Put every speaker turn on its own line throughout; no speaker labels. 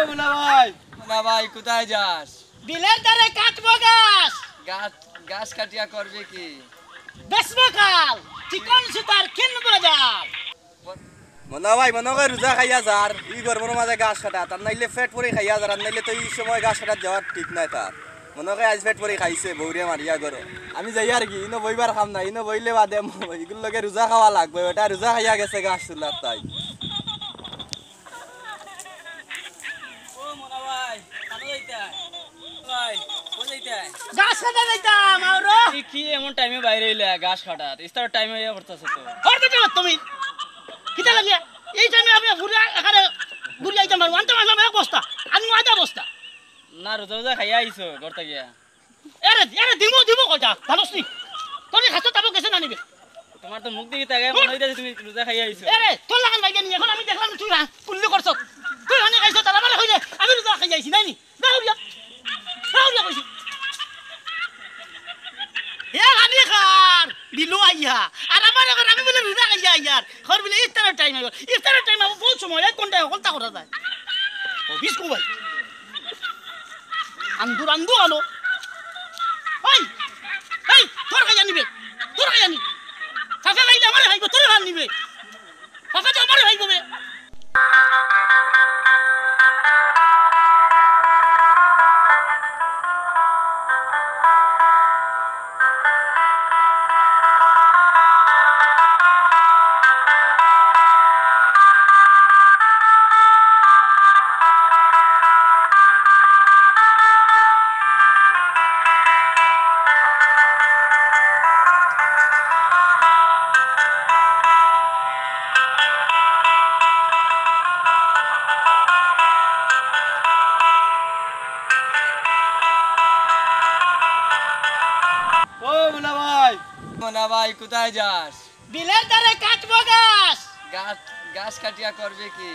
মুনা ভাই কোথায় যাস?
বিলের ধারে কাটবো গাছ।
গাছ কাটিয়া করবে কি?
বেচবো কাল চিকন সুতার কিনবো জাল।
মনে ভাই মনে হয় রোজা খাইয়া যার ই গরমের মাঝে গাছ কাটা তার নাইলে পেট পরে খাইয়া যার আর নাইলে তো এই সময় গাছ কাটার যাওয়ার ঠিক নাই তার মনে হয় আজ পেট পরে খাইছে বৌরিয়া মারিয়া গরো আমি যাই আর কি ইনো বইবার খাম না ইনো বইলে বাদে এগুলো লগে রোজা খাওয়া লাগবে ওটা রোজা খাইয়া গেছে গাছ তোলার তাই
গাছ কাটা যাইতাম আরো
কি এমন টাইমে বাইরে এলে গাছ কাটার ইস্তার টাইমে ইয়ে করতেছে তো
হরতে যাও তুমি কিটা লাগিয়া এই টাইমে আমি ঘুরে এখানে ঘুরে আইতাম আর ওয়ানটা মাসা এক বস্তা আমি আধা বস্তা
না রোজা রোজা খাইয়া আইছো করতে গিয়া
এরে দিমু কইতা ভালোস নি তোর হাতে তাবো গেছে না নিবে
তোমার তো মুখ দিকে তাকায় মনে হইতাছে তুমি রোজা খাইয়া আইছো
তোর লাগান বাইকে নি এখন আমি দেখলাম তুই কুল্লি করছ তুই হানি খাইছ তারা বলে কইলে আমি রোজা খাই আইছি নাই নি দাউরিয়া কইছি এ হানি খার দিলু আইয়া আর আমার এখন আমি বলে রোজা খাই আইয়ার খর বলে ইফতারের টাইম আইব ইফতারের টাইম আবো বহুত সময় 1 ঘন্টা হলতা করা যায় ও বিস্কু ভাই আন্দু আলো এই তোর খাইয়া নিবে কাকা লাইলে আমারে খাইব তোর ভান নিবে কাকা তো আমারে খাইব বে
মুনা ভাই কোথায় যাস?
বিলের ধারে কাটবো গাছ।
গাছ কাটিয়া করবে কি?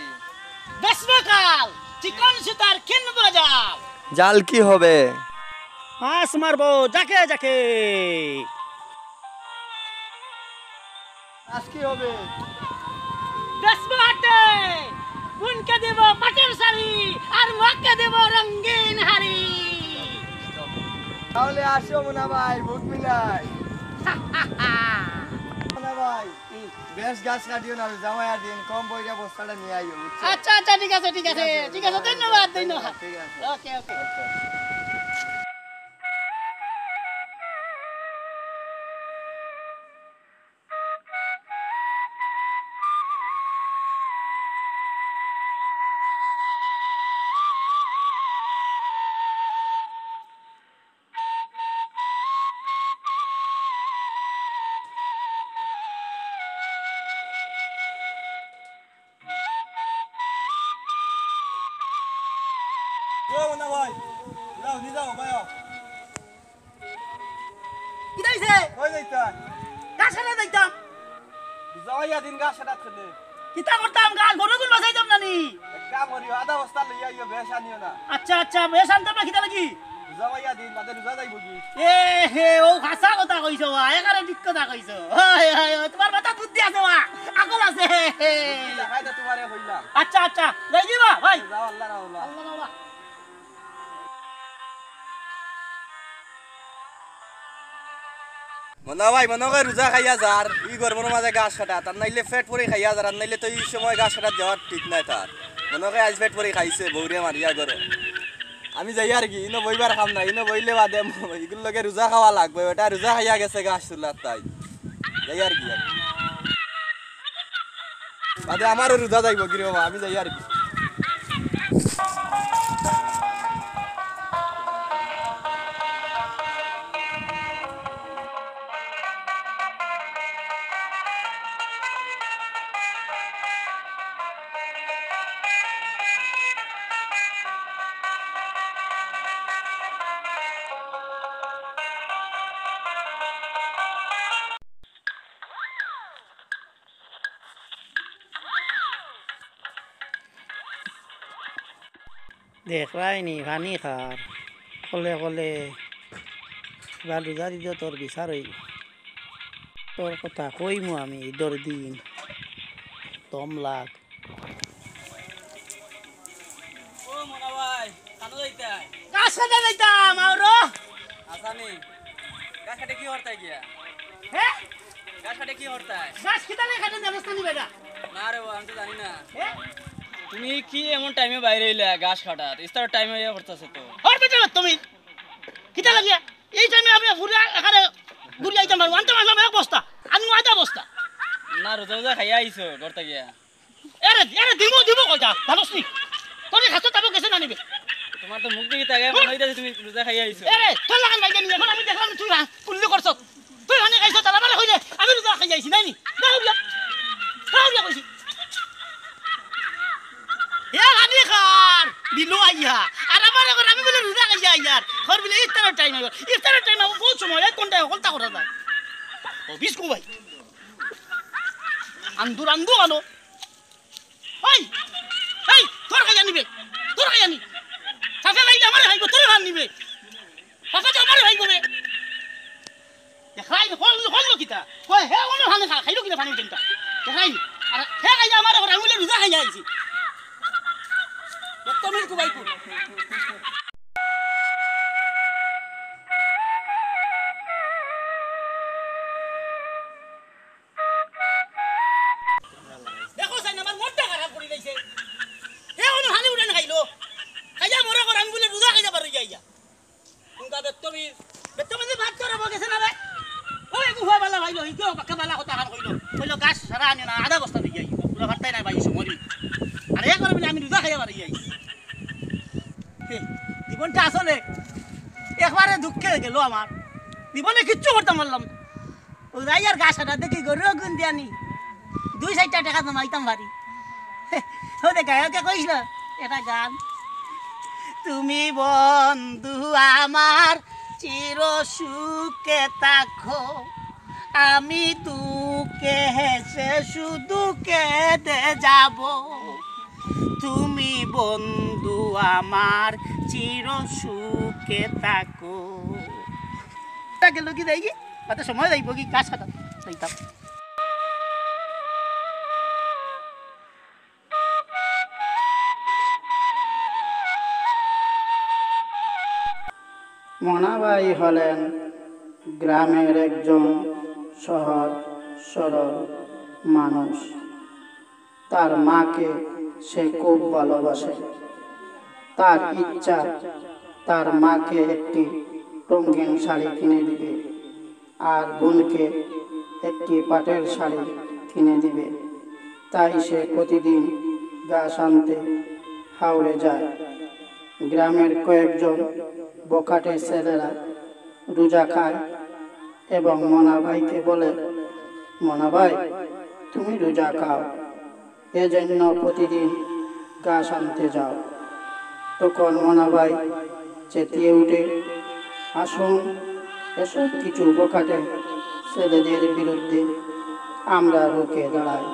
বেচবো কাল চিকন সুতার কিনবো জাল।
জাল কি হবে?
মাছ মারবো যাকে
আজ কি হবে?
বেচবো হাটে বুনকে দেব পাটের শাড়ি আর মাকে দেব রঙিন হাড়ি।
তাহলে আসো মুনা ভাই মুখ মিলাই মুনা ভাই বেশ গাছ কাটিও না জামাইয়া দিন কম পয়সা বস্তাটা নিয়ে আইও
আচ্ছা ঠিক আছে ধন্যবাদ
ঠিক আছে
ওকে
মুনা ভাই যাও নি যাও ভাই
কি দাইছে
কই যাইতা
গাছ কাটা যাইতাম
জামাইয়া দিন গাছ কাটা খেলে
কিতা করতাম গাছ গরুগুল বাসাইতাম নানি
কাম করিও আধা বস্তা লইয়া আইও বেশ আনিও না
আচ্ছা বেশ আনতাম না কিতা লাগি
জামাইয়া দিন বাদে রোজা যাইব কি
এ হে ও খাসা কথা কইছো একারে ঠিক কথা কইছো তোমার মাথা বুদ্ধি আছে আকল আছে
দেখাইতে তোমারে কইলাম
আচ্ছা যাই দিবা ভাই
যাও আল্লাহ রাহুল
আল্লাহ
মনে ভাই মনে হয় রোজা খাইয়া যার ই গরমের মাঝে গাছ কাটা তার নাইলে পেট পরে খাইয়া যার আর নাইলে তো এই সময় গাছ কাটার যাওয়ার ঠিক নাই তার মনে হয় আজ পেট পরে খাইছে বৌরিয়া মারিয়া গরো আমি যাই আর কি ইনো বইবার খাম না ইনো বইলে বাদে এগুলো লগে রোজা খাওয়া লাগবে ওটা রোজা খাইয়া গেছে গাছ তোলার তাই যাই আর কি বাদে আমারও রোজা যাইব কি রে বাবা আমি যাই আর কি
দেখলাই নি ভানি খার কলে এবার রোজা দিতে তোর বিচার হইব তোর কথা কইমু আমি ঈদর দিন দম লাগ
ও মোনা
গাছ কাটা যাইতাম আরো
আসামি গাছ কাটে কি হরতায় গিয়া
হ্যাঁ
গাছ কাটে কি হরতায়
গাছ কিতালে কাটে ব্যবস্থা নিবে না
না রে আমি তো জানি না
হ্যাঁ
তুমি কি এমন টাইমে বাইরে এলে গাছ কাটাত ইস্তার টাইমে ইয়ে হরতাছে তো
আর বেটা তুমি কিতা লাগিয়া এই টাইমে আপনি ফুরিয়া এখানে ঘুরে আইতাম পারবো আনতে মাসলাম এক বস্তা আনু আধা বস্তা
না রোজা রোজা খাইয়া আইছো ঘরতে গিয়া
এরে এরে দিব কয়টা জানোস নি তোর খাতো তাবো গেছে না নিবে
তোমার তো মুখ দেখি তাকে মনে হইতাছে তুমি রোজা খাইয়া আইছো
এরে তোর লাগান বাইকে নিয়ে এখন আমি দেখলাম তুই কুল্লি করছ তুই হানি খাইছ তারা মানে হইলে আমি রোজা খাই যাইছি নাই নি না হইয়া কইছি এ হানি খার দিলু আইয়া আর আমার এখন আমি বলে রোজা খাই যাই ইয়ার ঘর বলে ইফতারের টাইম হইল ইফতারের টাইম আমি বহুত সময় এক ঘন্টা হলতা করা যায় ও বিস্কু ভাই আন্দুর আন্দু আনো ওই এই তোর খাইয়া নিবে তোর খাইয়া নি সাফে লাইলে আমারে খাইব তোর ভান নিবে সাফে তো আমারে খাইব বে দেখাই হল কিতা কই হে ওনো হানে খাইলো কিতা পানি চিন্তা দেখাই আর হে খাইয়া আমারে ঘর আমি রোজা খাইয়া আইছি তুমি কো ভাই কো দেখো সাইন আমার মনটা খারাপ করে দিয়েছে হে ওনো হানি উড়ে না খাইলো খাইয়া মরে ঘর আমি বলে রোজা খাইয়া পারি যাইয়া উনকা বেত্তমি ভাত করে বগেছে না রে ওই গুহা বালা ভাইলো হিকো পাকা বালা কথা কান কইলো কইলো গাছ সারা আনি না আধা বস্তা দিয়ে যাই পুরো ভাতটাই নাই ভাই সমরি আরে একবার বলে আমি রোজা খাইয়া পারি যাই জীবনটা আসলে একবারে দুঃখে গেল আমার জীবনে কিচ্ছু করতে পারলাম ওই রাইয়ার গাছ সারা দেখি গরু গুন দিয়ানি 2-4 টাকা জমাইতাম পারি ওদের গায়কে কইস না এটা গান তুমি বন্ধু আমার চির সুখে থাকো আমি দুঃখে হেসে শুধু কেঁদে যাব তুমি বন্ধু আমার চির সুখে থাকো গেল কি দেখি কত সময় যাইব কি কাজ কাটা যাইতাম
মনাবাই হলেন গ্রামের একজন সহজ সরল মানুষ। তার মাকে সে খুব ভালোবাসে। তার ইচ্ছা তার মাকে একটি রঙিন শাড়ি কিনে দিবে আর বোনকে একটি পাটের শাড়ি কিনে দিবে। তাই সে প্রতিদিন ঘাস আনতে হাওড়ে যায়। গ্রামের কয়েকজন বখাটে ছেলেরা রোজা খায় এবং মনাভাইকে বলে, মনাভাই তুমি রোজা খাও, এজন্য প্রতিদিন ঘাস আনতে যাও। তখন মনাভাই চেতিয়ে উঠে, আসুন এসব কিছু বখাটে ছেলেদের বিরুদ্ধে আমরা রুখে দাঁড়াই।